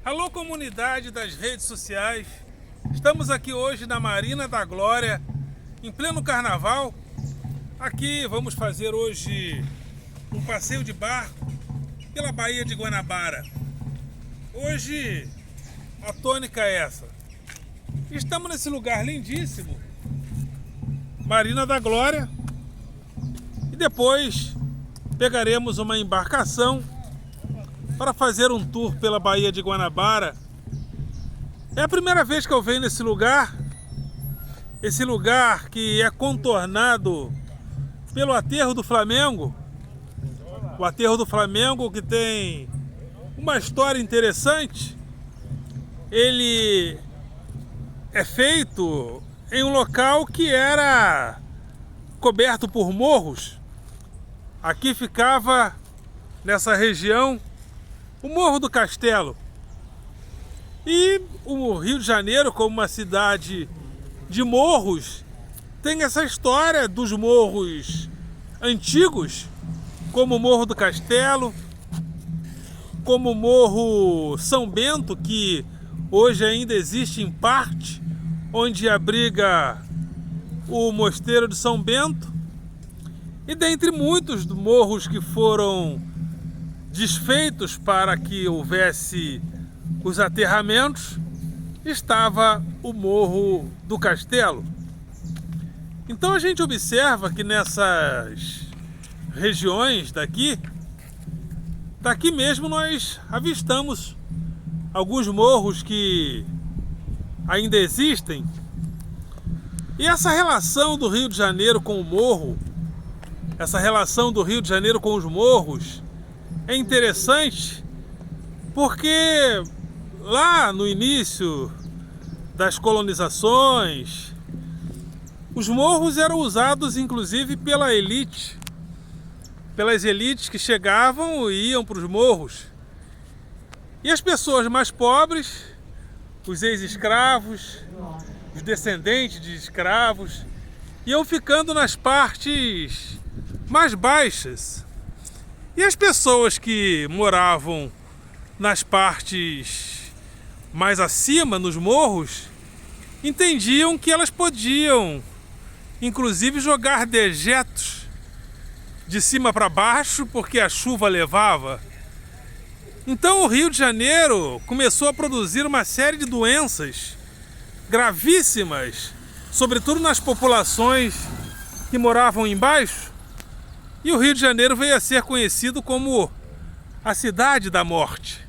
Alô, comunidade das redes sociais. Estamos aqui hoje na Marina da Glória, em pleno carnaval. Aqui vamos fazer hoje um passeio de barco pela Baía de Guanabara. Hoje a tônica é essa. Estamos nesse lugar lindíssimo, Marina da Glória, e depois pegaremos uma embarcação para fazer um tour pela Baía de Guanabara. É a primeira vez que eu venho nesse lugar, esse lugar que é contornado pelo Aterro do Flamengo. O Aterro do Flamengo, que tem uma história interessante. Ele é feito em um local que era coberto por morros. Aqui ficava, nessa região, o Morro do Castelo. E o Rio de Janeiro, como uma cidade de morros, tem essa história dos morros antigos, como o Morro do Castelo, como o Morro São Bento, que hoje ainda existe em parte, onde abriga o Mosteiro de São Bento, e dentre muitos morros que foram desfeitos para que houvesse os aterramentos, estava o Morro do Castelo. Então a gente observa que nessas regiões daqui mesmo nós avistamos alguns morros que ainda existem. E essa relação do Rio de Janeiro com o morro, essa relação do Rio de Janeiro com os morros, é interessante porque lá no início das colonizações, os morros eram usados inclusive pela elite, pelas elites que chegavam e iam para os morros. E as pessoas mais pobres, os ex-escravos, os descendentes de escravos, iam ficando nas partes mais baixas. E as pessoas que moravam nas partes mais acima, nos morros, entendiam que elas podiam, inclusive, jogar dejetos de cima para baixo, porque a chuva levava. Então o Rio de Janeiro começou a produzir uma série de doenças gravíssimas, sobretudo nas populações que moravam embaixo. E o Rio de Janeiro veio a ser conhecido como a cidade da morte.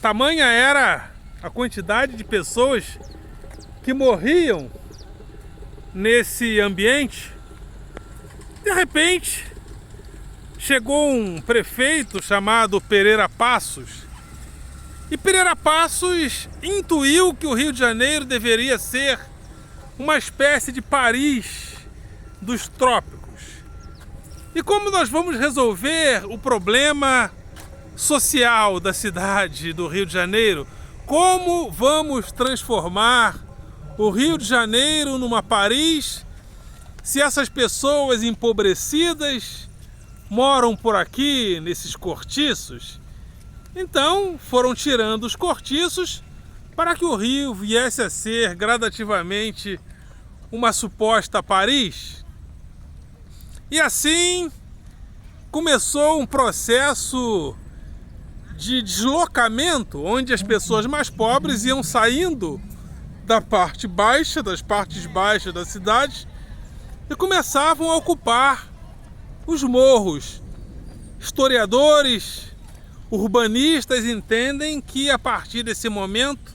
Tamanha era a quantidade de pessoas que morriam nesse ambiente. De repente, chegou um prefeito chamado Pereira Passos. E Pereira Passos intuiu que o Rio de Janeiro deveria ser uma espécie de Paris dos trópicos. E como nós vamos resolver o problema social da cidade do Rio de Janeiro? Como vamos transformar o Rio de Janeiro numa Paris se essas pessoas empobrecidas moram por aqui, nesses cortiços? Então foram tirando os cortiços para que o Rio viesse a ser gradativamente uma suposta Paris. E assim começou um processo de deslocamento, onde as pessoas mais pobres iam saindo da parte baixa, das partes baixas da cidade, e começavam a ocupar os morros. Historiadores, urbanistas entendem que a partir desse momento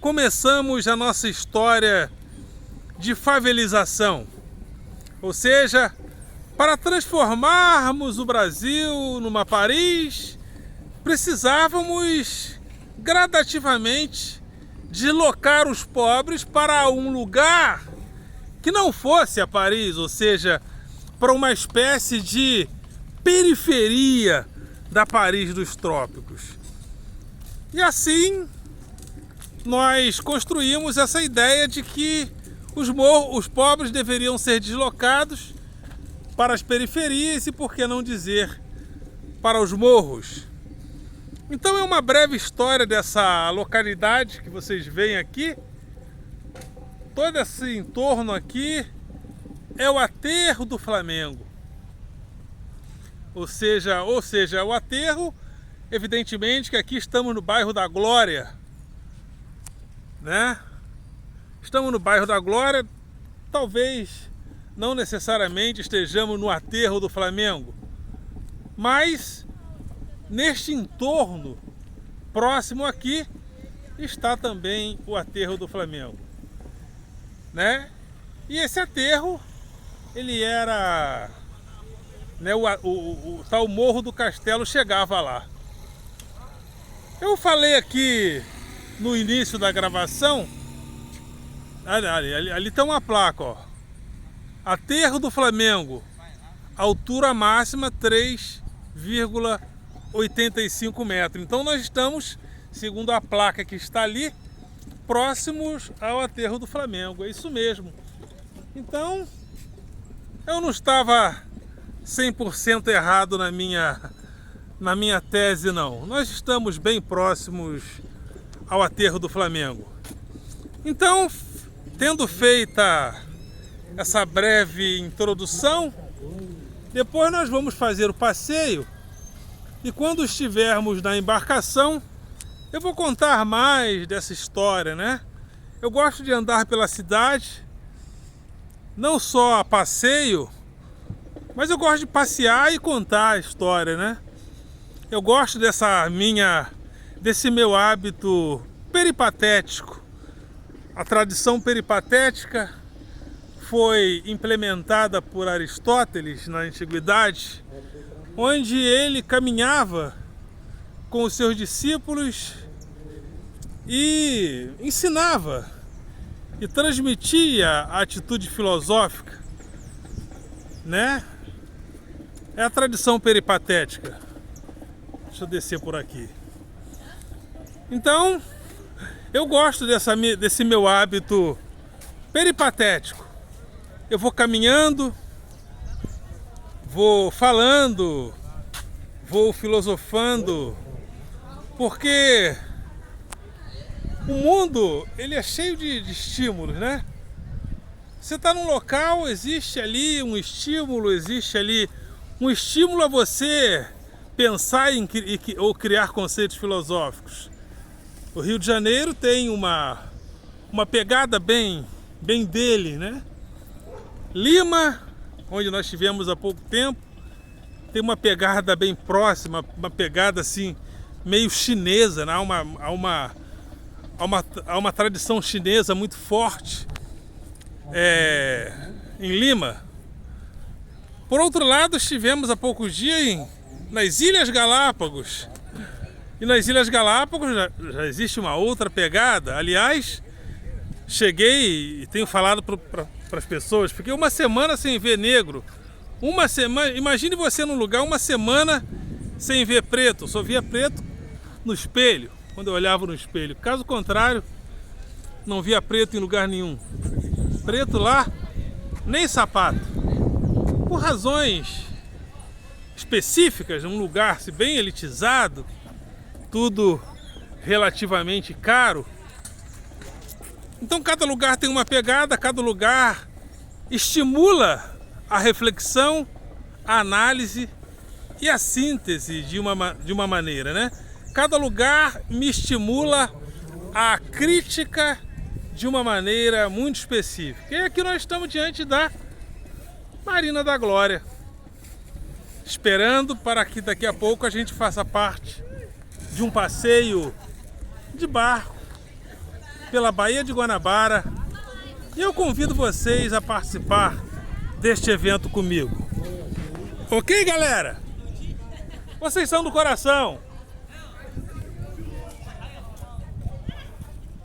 começamos a nossa história de favelização, ou seja, para transformarmos o Brasil numa Paris, precisávamos gradativamente deslocar os pobres para um lugar que não fosse a Paris, ou seja, para uma espécie de periferia da Paris dos trópicos. E assim nós construímos essa ideia de que os pobres deveriam ser deslocados para as periferias e, por que não dizer, para os morros. Então é uma breve história dessa localidade que vocês veem aqui. Todo esse entorno aqui é o aterro do Flamengo. Ou seja, o aterro, evidentemente que aqui estamos no bairro da Glória, né? Estamos no bairro da Glória, talvez não necessariamente estejamos no aterro do Flamengo, mas neste entorno próximo aqui está também o aterro do Flamengo, né? E esse aterro, ele era, né, o tal Morro do Castelo chegava lá. Eu falei aqui no início da gravação, ali tem uma placa, ó, aterro do Flamengo, altura máxima 3,85 metros. Então nós estamos, segundo a placa que está ali, próximos ao aterro do Flamengo. É isso mesmo. Então eu não estava 100% errado na minha tese, não. Nós estamos bem próximos ao aterro do Flamengo. Então, tendo feita essa breve introdução, depois nós vamos fazer o passeio e quando estivermos na embarcação, eu vou contar mais dessa história, né? Eu gosto de andar pela cidade, não só a passeio, mas eu gosto de passear e contar a história, né? Eu gosto desse meu hábito peripatético. A tradição peripatética foi implementada por Aristóteles na antiguidade, onde ele caminhava com os seus discípulos e ensinava e transmitia a atitude filosófica, né? É a tradição peripatética. Deixa eu descer por aqui. Então, eu gosto desse meu hábito peripatético. Eu vou caminhando, vou falando, vou filosofando, porque o mundo, ele é cheio de estímulos, né? Você está num local, existe ali um estímulo, a você pensar ou criar conceitos filosóficos. O Rio de Janeiro tem uma pegada bem dele, né? Lima, onde nós estivemos há pouco tempo, tem uma pegada bem próxima, uma pegada assim meio chinesa, né? Há uma tradição chinesa muito forte em Lima. Por outro lado, estivemos há poucos dias nas Ilhas Galápagos. E nas Ilhas Galápagos já existe uma outra pegada. Aliás, cheguei e tenho falado para as pessoas, fiquei uma semana sem ver negro. Uma semana, imagine você num lugar uma semana sem ver preto. Só via preto no espelho, quando eu olhava no espelho. Caso contrário, não via preto em lugar nenhum. Preto lá, nem sapato. Por razões específicas, num lugar se bem elitizado, tudo relativamente caro. Então cada lugar tem uma pegada, cada lugar estimula a reflexão, a análise e a síntese de uma maneira, né? Cada lugar me estimula a crítica de uma maneira muito específica. E aqui nós estamos diante da Marina da Glória, esperando para que daqui a pouco a gente faça parte de um passeio de barco pela Baía de Guanabara. E eu convido vocês a participar deste evento comigo. Ok, galera? Vocês são do coração.